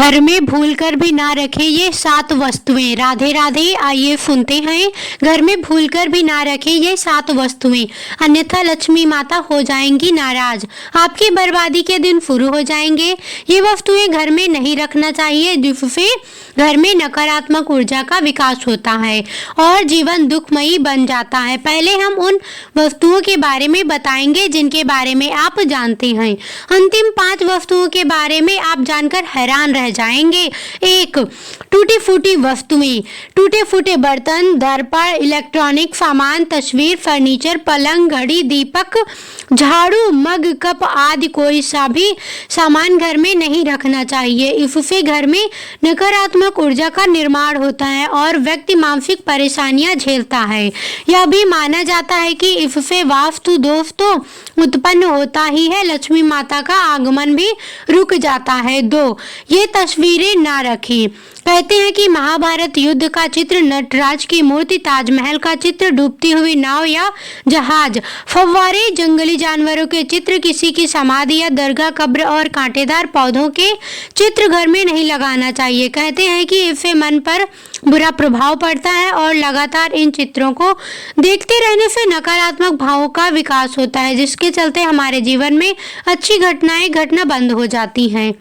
घर में भूलकर भी ना रखें ये 7 वस्तुएं। राधे राधे। आइए सुनते हैं। घर में भूलकर भी ना रखें ये 7 वस्तुएं, अन्यथा लक्ष्मी माता हो जाएंगी नाराज, आपकी बर्बादी के दिन शुरू हो जाएंगे। ये वस्तुएं घर में नहीं रखना चाहिए, जिससे घर में नकारात्मक ऊर्जा का विकास होता है और जीवन दुखमयी बन जाता है। पहले हम उन वस्तुओं के बारे में बताएंगे जिनके बारे में आप जानते हैं। अंतिम 5 वस्तुओं के बारे में आप जानकर हैरान रह जाएंगे। 1. टूटी फूटी वस्तुएं। टूटे फूटे बर्तन, दर्पण, इलेक्ट्रॉनिक सामान, तस्वीर, फर्नीचर, पलंग, घड़ी, दीपक, झाड़ू, मग, कप आदि कोई सा भी सामान घर में नहीं रखना चाहिए। इससे घर में नकारात्मक ऊर्जा का निर्माण होता है और व्यक्ति मानसिक परेशानियां झेलता है। यह भी माना जाता है कि इससे वास्तु दोष तो उत्पन्न होता ही है, लक्ष्मी माता का आगमन भी रुक जाता है। 2. ये तस्वीरें ना रखें। कहते हैं कि महाभारत युद्ध का चित्र, नटराज की मूर्ति, ताजमहल का चित्र, डूबती हुई नाव या जहाज, फव्वारे, जंगली जानवरों के चित्र, किसी की समाधि या दरगाह, कब्र और कांटेदार पौधों के चित्र घर में नहीं लगाना चाहिए। कहते हैं कि इससे मन पर बुरा प्रभाव पड़ता है और लगातार इन चित्रों को देखते रहने से नकारात्मक भावों का विकास होता है, जिसके चलते हमारे जीवन में अच्छी घटनाएं घटना बंद हो जाती हैं।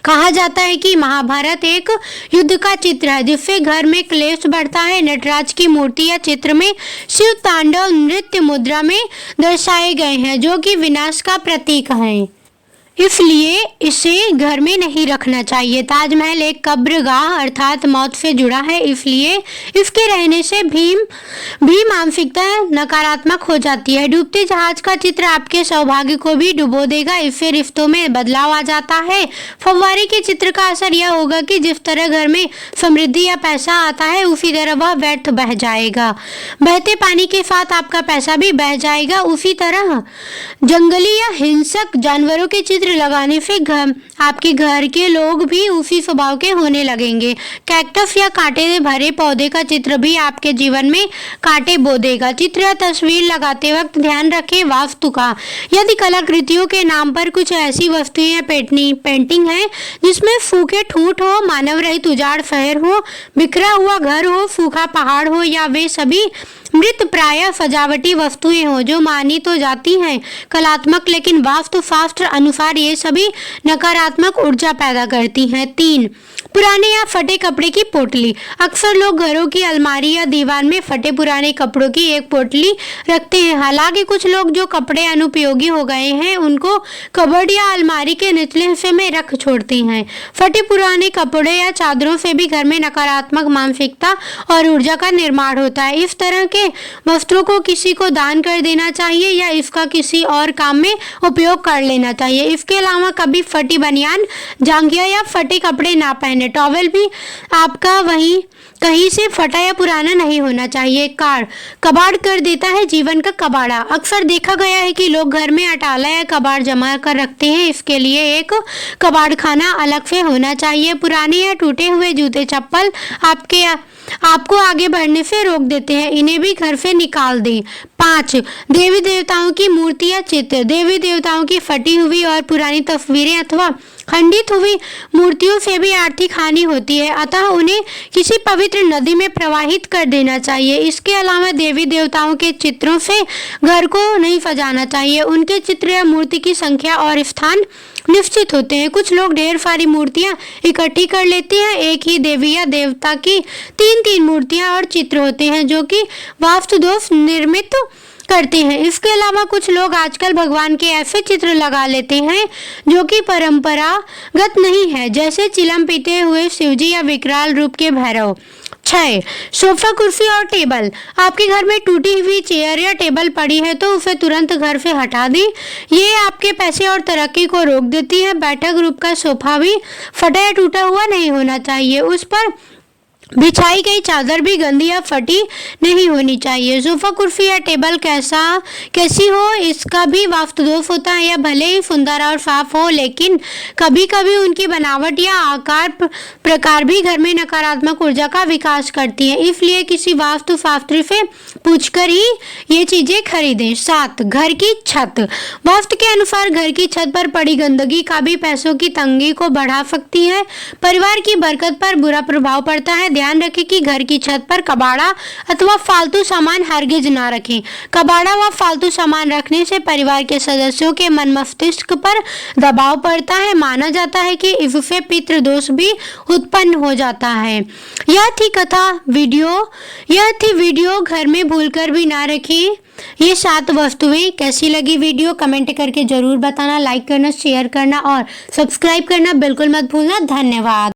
कहा जाता है कि महाभारत एक युद्ध का चित्र है, जिससे घर में क्लेश बढ़ता है। नटराज की मूर्ति या चित्र में शिव तांडव नृत्य मुद्रा में दर्शाए गए हैं, जो कि विनाश का प्रतीक है, इसलिए इसे घर में नहीं रखना चाहिए। ताजमहल एक कब्रगाह अर्थात मौत से जुड़ा है, इसलिए इसके रहने से भी मानसिकता नकारात्मक हो जाती है। डूबते जहाज का चित्र आपके सौभाग्य को भी डुबो देगा, इससे रिश्तों में बदलाव आ जाता है। फव्वारे के चित्र का असर यह होगा कि जिस तरह घर में समृद्धि या पैसा आता है, उसी तरह वह व्यर्थ बह जाएगा। बहते पानी के साथ आपका पैसा भी बह जाएगा। उसी तरह जंगली या हिंसक जानवरों के चित्र लगाने से आपके घर के लोग भी उसी स्वभाव के होने लगेंगे। कैक्टस या कांटे से भरे पौधे का चित्र भी आपके जीवन में कांटे बो देगा। चित्र या तस्वीर लगाते वक्त ध्यान रखें वास्तु का। यदि कलाकृतियों के नाम पर कुछ ऐसी वस्तुएं या पेंटिंग है जिसमें सूखे ठूंठ हो, मानव रहित उजाड़ शहर हो, बिखरा हुआ घर हो, सूखा पहाड़ हो या वे सभी मृत प्राय सजावटी वस्तुएं हो जो मानी तो जाती हैं कलात्मक, लेकिन वास्तु शास्त्र अनुसार ये सभी नकारात्मक ऊर्जा पैदा करती हैं। 3. पुराने या फटे कपड़े की पोटली। अक्सर लोग घरों की अलमारी या दीवार में फटे पुराने कपड़ों की एक पोटली रखते हैं। हालांकि कुछ लोग जो कपड़े अनुपयोगी हो गए हैं उनको कबर्ड या अलमारी के निचले हिस्से में रख छोड़ते हैं। फटे पुराने कपड़े या चादरों से भी घर में नकारात्मक मानसिकता और ऊर्जा का निर्माण होता है। इस तरह के वस्त्रों को किसी को दान कर देना चाहिए या इसका किसी और काम में उपयोग कर लेना चाहिए। इसके अलावा कभी फटी बनियान, जांघिया या फटे कपड़े ना पहने। टॉवेल भी आपका वहीं कहीं से फटा या पुराना नहीं होना चाहिए। कबाड़ कर देता है जीवन का कबाड़ा। अक्सर देखा गया है कि लोग घर में अटाला या कबाड़ जमा कर रखते हैं। इसके लिए एक कबाड़ खाना अलग से होना चाहिए। पुराने या टूटे हुए जूते चप्पल आपको आगे बढ़ने से रोक देते हैं, इन्हें भी घर से निकाल दें। 5. देवी देवताओं की मूर्ति या चित्र। देवी देवताओं की फटी हुई और पुरानी तस्वीरें अथवा खंडित हुई मूर्तियों से भी आर्थिक हानि होती है, अतः उन्हें किसी पवित्र नदी में प्रवाहित कर देना चाहिए। इसके अलावा देवी देवताओं के चित्रों से घर को नहीं सजाना चाहिए। उनके चित्र या मूर्ति की संख्या और स्थान निश्चित होते हैं। कुछ लोग ढेर सारी मूर्तियां इकट्ठी कर लेते हैं। एक ही देवी या देवता की 3-3 मूर्तियां और चित्र होते हैं जो कि वास्तु दोष निर्मित करते हैं। इसके अलावा कुछ लोग आजकल भगवान के ऐसे चित्र लगा लेते हैं जो कि परंपरागत नहीं है, जैसे चिलम पीते हुए शिवजी या विकराल रूप के भैरव। 6. सोफा, कुर्सी और टेबल। आपके घर में टूटी हुई चेयर या टेबल पड़ी है तो उसे तुरंत घर से हटा दें। ये आपके पैसे और तरक्की को रोक देती है। बैठक ग्रुप का सोफा भी फटा या टूटा हुआ नहीं होना चाहिए। उस पर बिछाई गई चादर भी गंदी या फटी नहीं होनी चाहिए। सोफा, कुर्सी या टेबल कैसी हो, इसका भी वास्तु दोष होता है। यह भले ही सुंदर और साफ हो, लेकिन कभी कभी उनकी बनावट या आकार प्रकार भी घर में नकारात्मक ऊर्जा का विकास करती है। इसलिए किसी वास्तु शास्त्री से पूछकर ही ये चीजें खरीदें। 7, घर की छत। वास्तु के अनुसार घर की छत पर पड़ी गंदगी का भी पैसों की तंगी को बढ़ा सकती है, परिवार की बरकत पर बुरा प्रभाव पड़ता है। ध्यान रखें कि घर की छत पर कबाड़ा अथवा फालतू सामान हरगिज ना रखें। कबाड़ा व फालतू सामान रखने से परिवार के सदस्यों के मन मस्तिष्क पर दबाव पड़ता है। माना जाता है कि इससे पितृदोष भी उत्पन्न हो जाता है। यह थी वीडियो घर में भूलकर भी ना रखें ये 7 वस्तुएं। कैसी लगी वीडियो कमेंट करके जरूर बताना, लाइक करना, शेयर करना और सब्सक्राइब करना बिल्कुल मत भूलना। धन्यवाद।